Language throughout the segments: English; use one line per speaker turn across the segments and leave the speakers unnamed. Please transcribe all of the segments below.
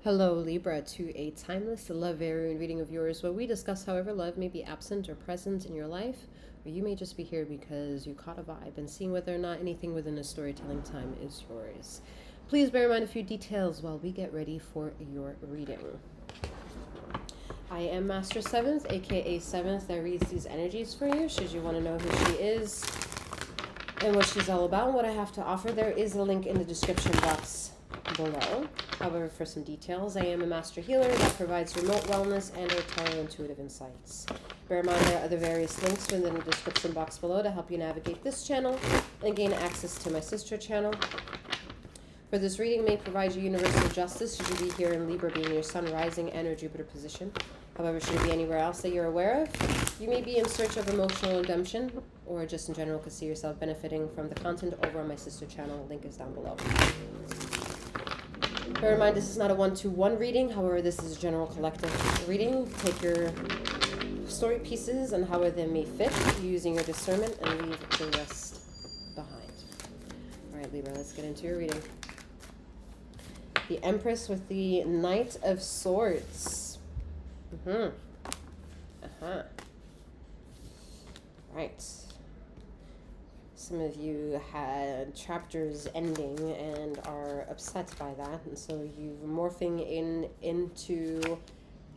Hello, Libra, to a timeless love variant reading of yours where we discuss however love may be absent or present in your life, or you may just be here because you caught a vibe and seeing whether or not anything within a storytelling time is yours. Please bear in mind a few details while we get ready for your reading. I am Master Seventh, aka Seventh, that reads these energies for you. Should you want to know who she is and what she's all about and what I have to offer, there is a link in the description box below. However, for some details, I am a master healer that provides remote wellness and or tarot intuitive insights. Bear in mind there are other various links within the description box below to help you navigate this channel and gain access to my sister channel. For this reading may provide you universal justice should you be here in Libra being your Sun rising and or Jupiter position. However, should it be anywhere else that you're aware of, you may be in search of emotional redemption or just in general could see yourself benefiting from the content over on my sister channel. Link is down below. Bear in mind, this is not a one-to-one reading. However, this is a general collective reading. Take your story pieces and however they may fit using your discernment and leave the rest behind. All right, Libra, let's get into your reading. The Empress with the Knight of Swords. Right. Some of you had chapters ending and are upset by that, and so you're morphing into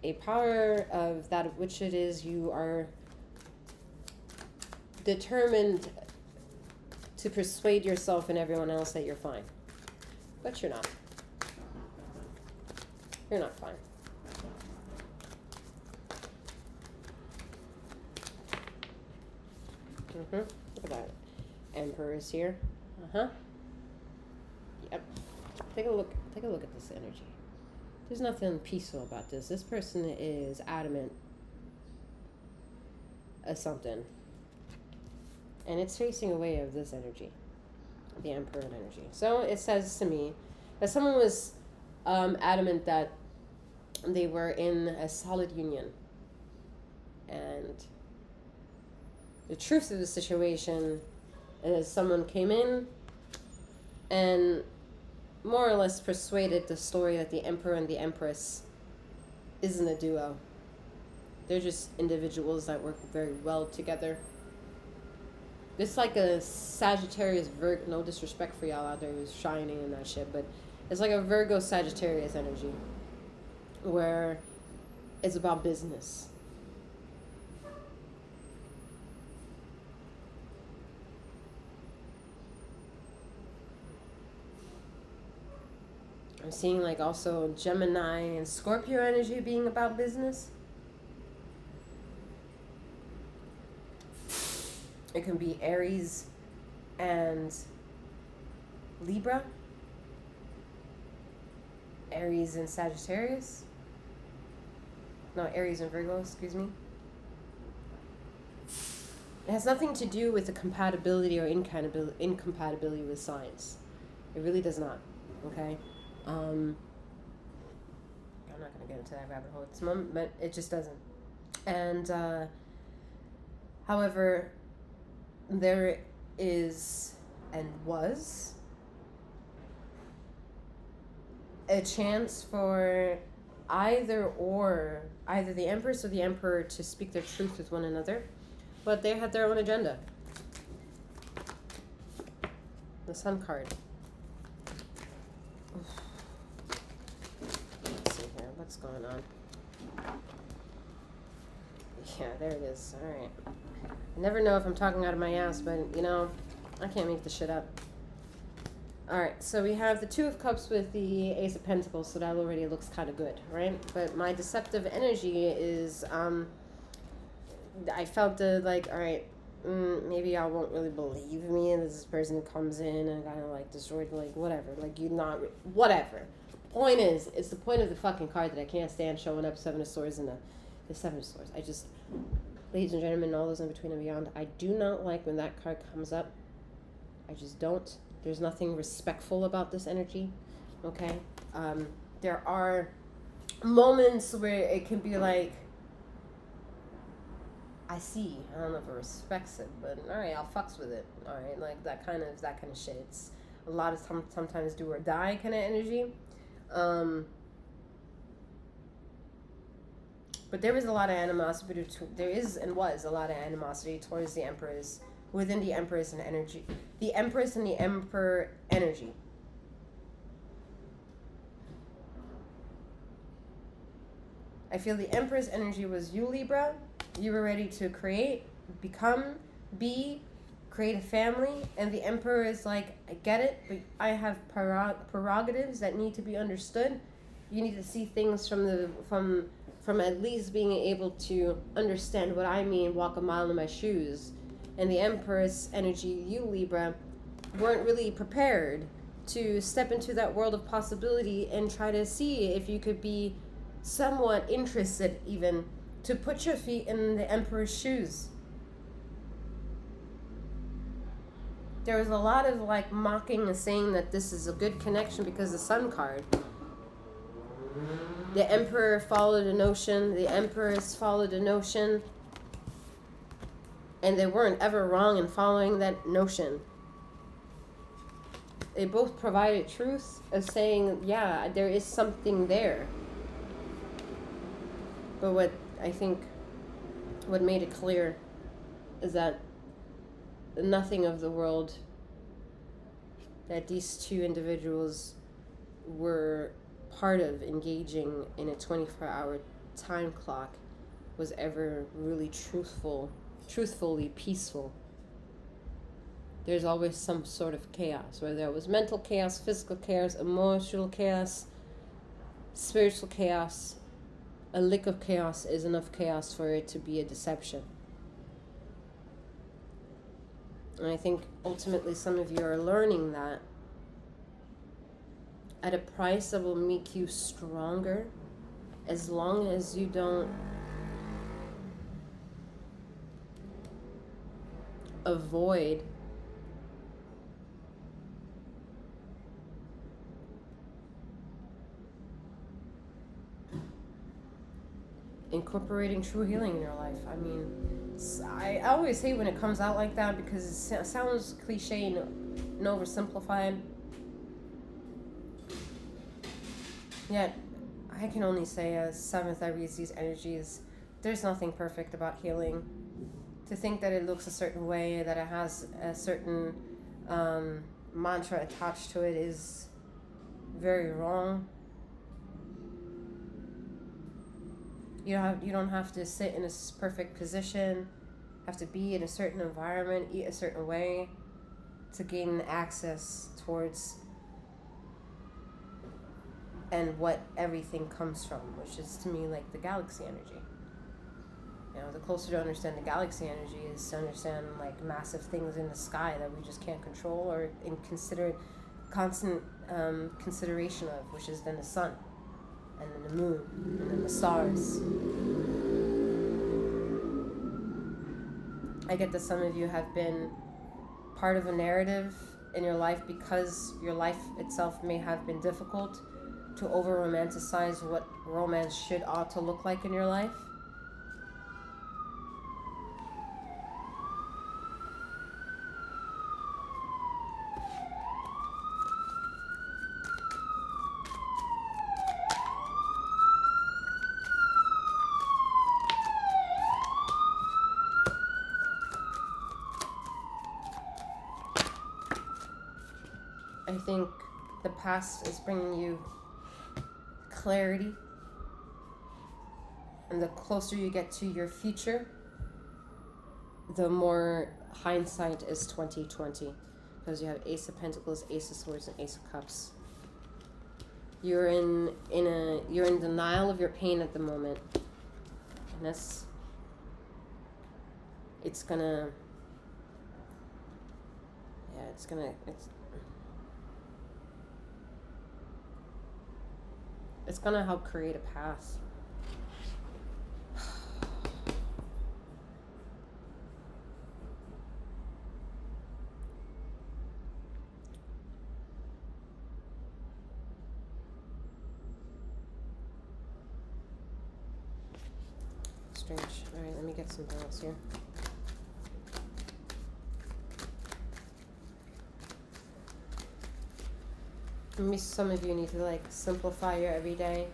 a power of that which it is you are determined to persuade yourself and everyone else that you're fine. But you're not. You're not fine. Look at that. Emperor is here. Yep. Take a look at this energy. There's nothing peaceful about this. This person is adamant of something. And it's facing away of this energy. The Emperor energy. So it says to me that someone was adamant that they were in a solid union. And the truth of the situation is someone came in and more or less persuaded the story that the Emperor and the Empress isn't a duo. They're just individuals that work very well together. It's like a Sagittarius Virgo, no disrespect for y'all out there who's shining and that shit, but it's like a Virgo Sagittarius energy where it's about business. I'm seeing like also Gemini and Scorpio energy being about business. It can be Aries and Libra. Aries and Sagittarius. No, Aries and Virgo, excuse me. It has nothing to do with the compatibility or incompatibility with signs. It really does not, okay? I'm not going to get into that rabbit hole at this moment, but it just doesn't. And, however, there is and was a chance for either the Empress or the Emperor to speak their truth with one another, but they had their own agenda. The Sun card. Let's see here, what's going on? Yeah, there it is. All right. I never know if I'm talking out of my ass, but you know, I can't make this shit up. All right, so we have the Two of Cups with the Ace of Pentacles, so that already looks kind of good, right? But my deceptive energy is, I felt like, all right, maybe y'all won't really believe me, and this person comes in and kind of like destroyed, like whatever, like you not, whatever. Point is, it's the point of the fucking card that I can't stand showing up Seven of Swords and the Seven of Swords. I just, ladies and gentlemen, all those in between and beyond, I do not like when that card comes up. I just don't. There's nothing respectful about this energy, okay? There are moments where it can be like, I see. I don't know if it respects it, but all right, I'll fucks with it. All right, like that kind of shit. It's a lot of sometimes do or die kind of energy. But there was a lot of animosity there is and was a lot of animosity towards the Empress, within the Empress and energy. The Empress and the Emperor energy. I feel the Empress energy was you, Libra. You were ready to create, become, be, create a family. And the Emperor is like, I get it, but I have prerogatives that need to be understood. You need to see things from at least being able to understand what I mean, walk a mile in my shoes. And the Empress energy, you, Libra, weren't really prepared to step into that world of possibility and try to see if you could be somewhat interested even to put your feet in the Emperor's shoes. There was a lot of like mocking and saying that this is a good connection because the Sun card. The Emperor followed a notion, the Empress followed a notion, and they weren't ever wrong in following that notion. They both provided truth of saying, yeah, there is something there. But what I think, what made it clear is that nothing of the world that these two individuals were part of engaging in a 24-hour time clock was ever really truthfully peaceful. There's always some sort of chaos, whether it was mental chaos, physical chaos, emotional chaos, spiritual chaos. A lick of chaos is enough chaos for it to be a deception. And I think ultimately some of you are learning that at a price that will make you stronger, as long as you don't avoid incorporating true healing in your life. I mean, I always hate when it comes out like that because it sounds cliche and oversimplified. Yet, I can only say as 7th I read these energies, there's nothing perfect about healing. To think that it looks a certain way, that it has a certain mantra attached to it is very wrong. You don't have to sit in a perfect position, have to be in a certain environment, eat a certain way to gain access towards and what everything comes from, which is to me like the galaxy energy. You know, the closer to understand the galaxy energy is to understand like massive things in the sky that we just can't control or in constant consideration of, which is then the sun, and then the moon, and then the stars. I get that some of you have been part of a narrative in your life because your life itself may have been difficult to over-romanticize what romance ought to look like in your life. I think the past is bringing you clarity, and the closer you get to your future, the more hindsight is 2020, because you have Ace of Pentacles, Ace of Swords, and Ace of Cups. You're in denial of your pain at the moment, and it's gonna help create a path. Strange. All right, let me get something else here. Maybe some of you need to like simplify your everyday.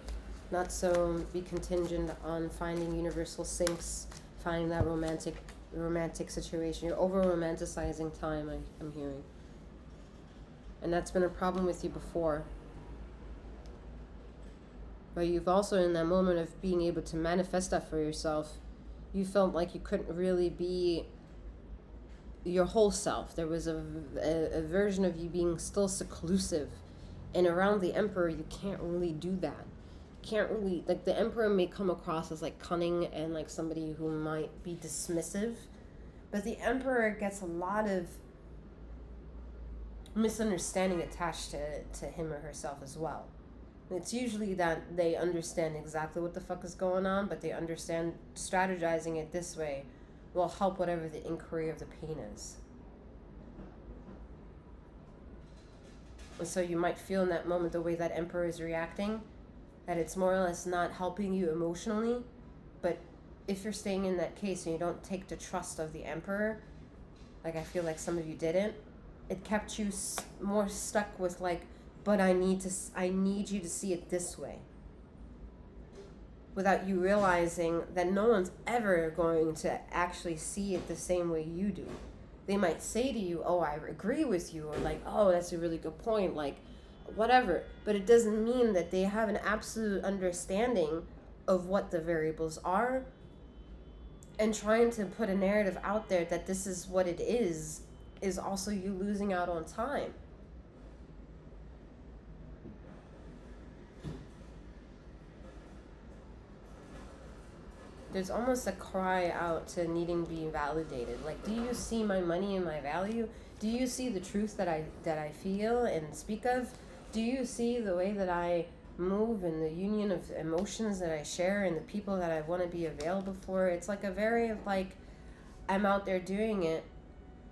Not so be contingent on finding universal syncs, finding that romantic situation. You're over romanticizing time, I'm hearing. And that's been a problem with you before. But you've also, in that moment of being able to manifest that for yourself, you felt like you couldn't really be your whole self. There was a version of you being still seclusive. And around the Emperor, you can't really do that. Can't really, like, the Emperor may come across as like cunning and like somebody who might be dismissive, but the Emperor gets a lot of misunderstanding attached to him or herself as well. It's usually that they understand exactly what the fuck is going on, but they understand strategizing it this way will help whatever the inquiry of the pain is. And so you might feel in that moment the way that Emperor is reacting, that it's more or less not helping you emotionally. But if you're staying in that case and you don't take the trust of the Emperor, like I feel like some of you didn't, it kept you more stuck with like, but I need you to see it this way. Without you realizing that no one's ever going to actually see it the same way you do. They might say to you, oh, I agree with you, or like, oh, that's a really good point, like, whatever. But it doesn't mean that they have an absolute understanding of what the variables are, and trying to put a narrative out there that this is what it is also you losing out on time. There's almost a cry out to needing to be validated. Like, do you see my money and my value? Do you see the truth that I feel and speak of? Do you see the way that I move and the union of emotions that I share and the people that I want to be available for? It's like a very, like, I'm out there doing it,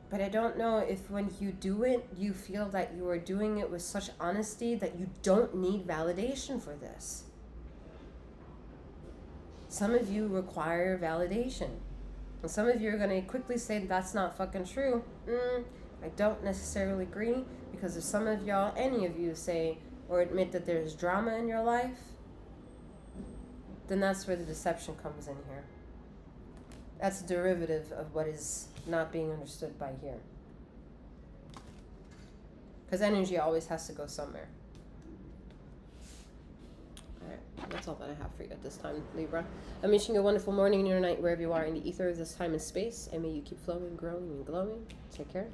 but I don't know if when you do it, you feel that you are doing it with such honesty that you don't need validation for this. Some of you require validation. And some of you are going to quickly say that's not fucking true. I don't necessarily agree, because if some of y'all, any of you say or admit that there's drama in your life, then that's where the deception comes in here. That's a derivative of what is not being understood by here. Because energy always has to go somewhere. That's all that I have for you at this time, Libra. I'm wishing you a wonderful morning and your night wherever you are in the ether of this time and space, and may you keep flowing, growing, and glowing. Take care.